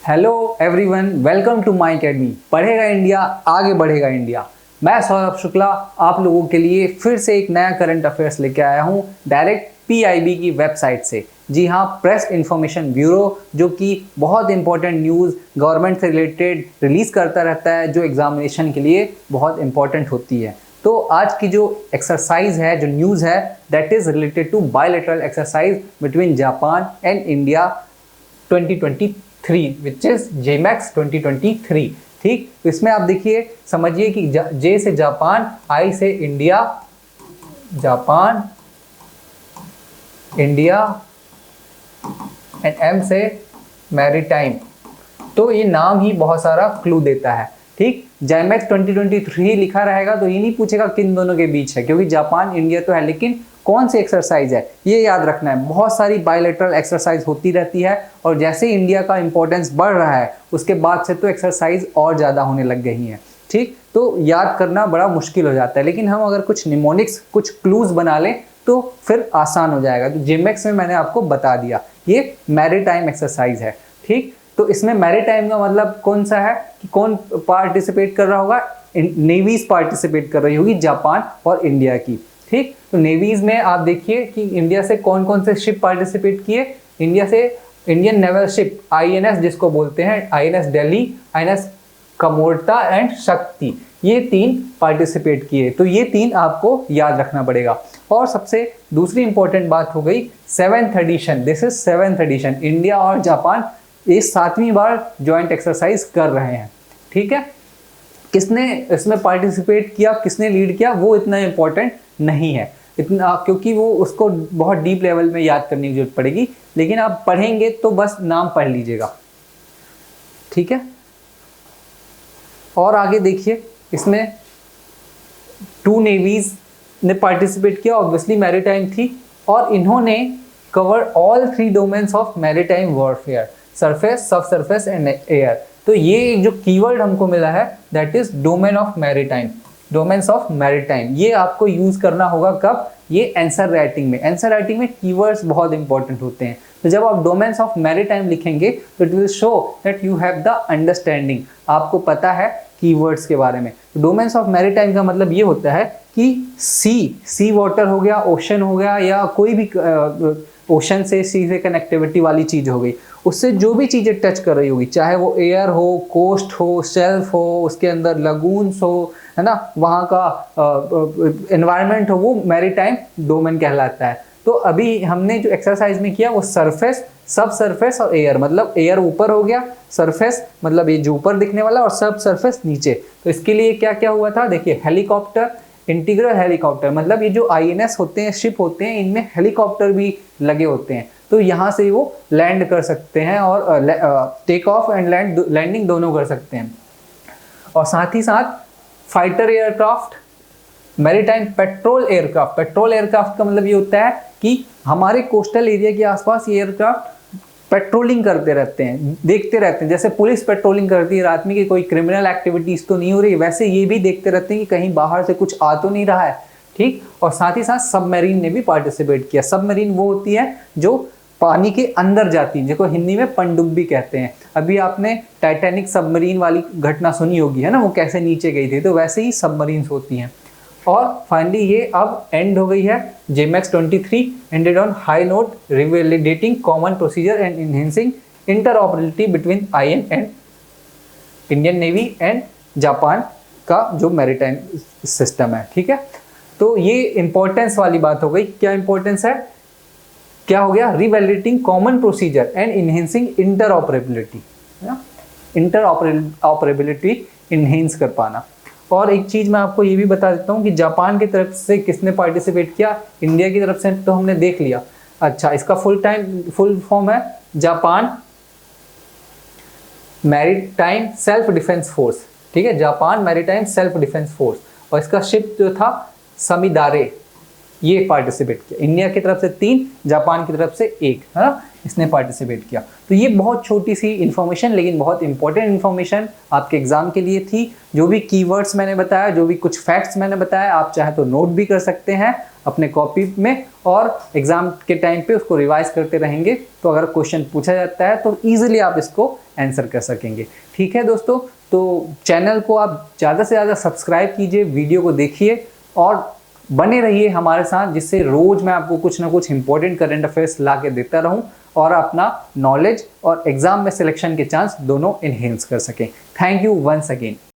Hello everyone, welcome to my academy. पढ़ेगा India, आगे बढ़ेगा इंडिया। मैं सौरभ शुक्ला आप लोगों के लिए फिर से एक नया करंट अफेयर्स लेके आया हूँ डायरेक्ट पीआईबी की वेबसाइट से। जी हाँ, प्रेस इंफॉर्मेशन ब्यूरो, जो कि बहुत इंपॉर्टेंट न्यूज़ गवर्नमेंट से रिलेटेड रिलीज़ करता रहता है, जो एग्जामिनेशन के लिए बहुत इंपॉर्टेंट होती है। तो आज की जो एक्सरसाइज है, जो न्यूज़ है, that is related to bilateral exercise between Japan and India 2023 which is JIMEX 2023। ठीक, तो इसमें आप देखिए, समझिए कि जे से जापान, आई से India, Japan India and M से मैरीटाइम। तो ये नाम ही बहुत सारा क्लू देता है। ठीक, जेमैक्स 2023 लिखा रहेगा तो ये नहीं पूछेगा किन दोनों के बीच है, क्योंकि जापान इंडिया तो है, लेकिन कौन सी एक्सरसाइज है ये याद रखना है। बहुत सारी बायलैटरल एक्सरसाइज होती रहती है और जैसे इंडिया का इंपॉर्टेंस बढ़ रहा है उसके बाद से तो एक्सरसाइज और ज़्यादा होने लग गई हैं। ठीक, तो याद करना बड़ा मुश्किल हो जाता है, लेकिन हम अगर कुछ निमोनिक्स, कुछ क्लूज बना लें तो फिर आसान हो जाएगा। तो जेमैक्स में मैंने आपको बता दिया, ये मैरीटाइम एक्सरसाइज है। ठीक, तो इसमें मैरीटाइम का मतलब कौन सा है कि कौन पार्टिसिपेट कर रहा होगा? नेवीज पार्टिसिपेट कर रही होगी, जापान और इंडिया की। ठीक, तो नेवीज में आप देखिए कि इंडिया से कौन कौन से शिप पार्टिसिपेट किए। इंडिया से इंडियन नेवल शिप आईएनएस, जिसको बोलते हैं INS Delhi, INS Kamorta and शक्ति, ये तीन पार्टिसिपेट किए। तो ये तीन आपको याद रखना पड़ेगा। और सबसे दूसरी इंपॉर्टेंट बात हो गई 7th edition. This is 7th edition. India और जापान ये 7वीं बार ज्वाइंट एक्सरसाइज कर रहे हैं। ठीक है, किसने इसमें पार्टिसिपेट किया, किसने लीड किया, वो इतना इंपॉर्टेंट नहीं है इतना, क्योंकि वो उसको बहुत डीप लेवल में याद करने की जरूरत पड़ेगी। लेकिन आप पढ़ेंगे तो बस नाम पढ़ लीजिएगा। ठीक है, और आगे देखिए, इसमें 2 नेवीज ने पार्टिसिपेट किया, ऑब्वियसली मैरीटाइम थी, और इन्होंने cover all 3 domains of maritime warfare, surface, सब सरफेस एंड एयर। तो ये जो कीवर्ड हमको मिला है that is domain of maritime, domains of maritime. ये आपको यूज करना होगा कब? ये आंसर राइटिंग में। आंसर राइटिंग में कीवर्ड्स बहुत इंपॉर्टेंट होते हैं। तो जब आप डोमेन्स ऑफ मैरीटाइम लिखेंगे तो it will show that you have the understanding, आपको पता है कीवर्ड्स के बारे में। डोमेन्स ऑफ मैरीटाइम का मतलब ये होता है कि सी वाटर हो गया, ओशन हो गया, या कोई भी ओशन से सी से कनेक्टिविटी वाली चीज हो गई, उससे जो भी चीजें टच कर रही होगी, चाहे वो एयर हो, कोस्ट हो, शेल्फ हो, उसके अंदर लगून्स हो, है ना, वहाँ का एनवायरनमेंट हो, वो मैरीटाइम डोमेन कहलाता है। तो अभी हमने जो एक्सरसाइज में किया वो सरफेस, सब सरफेस और एयर, मतलब एयर ऊपर हो गया, सरफेस मतलब ये जो ऊपर दिखने वाला, और सब सरफेस नीचे। तो इसके लिए क्या क्या हुआ था देखिए, हेलीकॉप्टर, इंटीग्रल हेलीकॉप्टर, मतलब ये जो आईएनएस होते हैं, शिप होते हैं, इनमें हेलीकॉप्टर भी लगे होते हैं। तो यहाँ से वो लैंड कर सकते हैं और टेक ऑफ एंड लैंडिंग दोनों कर सकते हैं। और साथ ही साथ fighter aircraft, maritime petrol aircraft. Petrol aircraft का मतलब ये होता है कि हमारे कोस्टल एरिया के आसपास ये एयरक्राफ्ट पेट्रोलिंग करते रहते हैं, देखते रहते हैं। जैसे पुलिस पेट्रोलिंग करती है रात में कि कोई क्रिमिनल एक्टिविटीज तो नहीं हो रही, वैसे ये भी देखते रहते हैं कि कहीं बाहर से कुछ आ तो नहीं रहा है। ठीक, और साथ ही साथ सबमरीन ने भी पार्टिसिपेट किया। सबमरीन वो होती है जो पानी के अंदर जाती है, जिसको हिंदी में पनडुब्बी कहते हैं। अभी आपने टाइटैनिक सबमरीन वाली घटना सुनी होगी, है ना, वो कैसे नीचे गई थी, तो वैसे ही सबमरीन्स होती हैं। और फाइनली ये अब एंड हो गई है। JIMEX 23 ended on high note, revalidating common procedure and enhancing interoperability between IN and Indian navy and Japan का जो मैरीटाइम सिस्टम है। ठीक है, तो ये इंपॉर्टेंस वाली बात हो गई। क्या इंपॉर्टेंस है, क्या हो गया? Revalidating common procedure and enhancing interoperability, है ना, इंटरऑपरेबिलिटी इनहेंस कर पाना। और एक चीज मैं आपको ये भी बता देता हूँ कि जापान की तरफ से किसने पार्टिसिपेट किया, इंडिया की तरफ से तो हमने देख लिया। अच्छा, इसका फुल फॉर्म है Japan maritime self defence force. ठीक है, Japan maritime self defence force. और इसका शिप जो था समिदारे, ये पार्टिसिपेट किया। इंडिया की तरफ से 3, जापान की तरफ से 1, है ना, इसने पार्टिसिपेट किया। तो ये बहुत छोटी सी इन्फॉर्मेशन लेकिन बहुत इंपॉर्टेंट इन्फॉर्मेशन आपके एग्जाम के लिए थी। जो भी कीवर्ड्स मैंने बताया, जो भी कुछ फैक्ट्स मैंने बताया, आप चाहे तो नोट भी कर सकते हैं अपने कॉपी में और एग्जाम के टाइम पे उसको रिवाइज करते रहेंगे। तो अगर क्वेश्चन पूछा जाता है तो ईजिली आप इसको आंसर कर सकेंगे। ठीक है दोस्तों, तो चैनल को आप ज़्यादा से ज़्यादा सब्सक्राइब कीजिए, वीडियो को देखिए और बने रहिए हमारे साथ, जिससे रोज मैं आपको कुछ ना कुछ इंपॉर्टेंट करंट अफेयर्स ला के देता रहूं और अपना नॉलेज और एग्जाम में सिलेक्शन के चांस दोनों इनहेंस कर सकें। Thank you once again.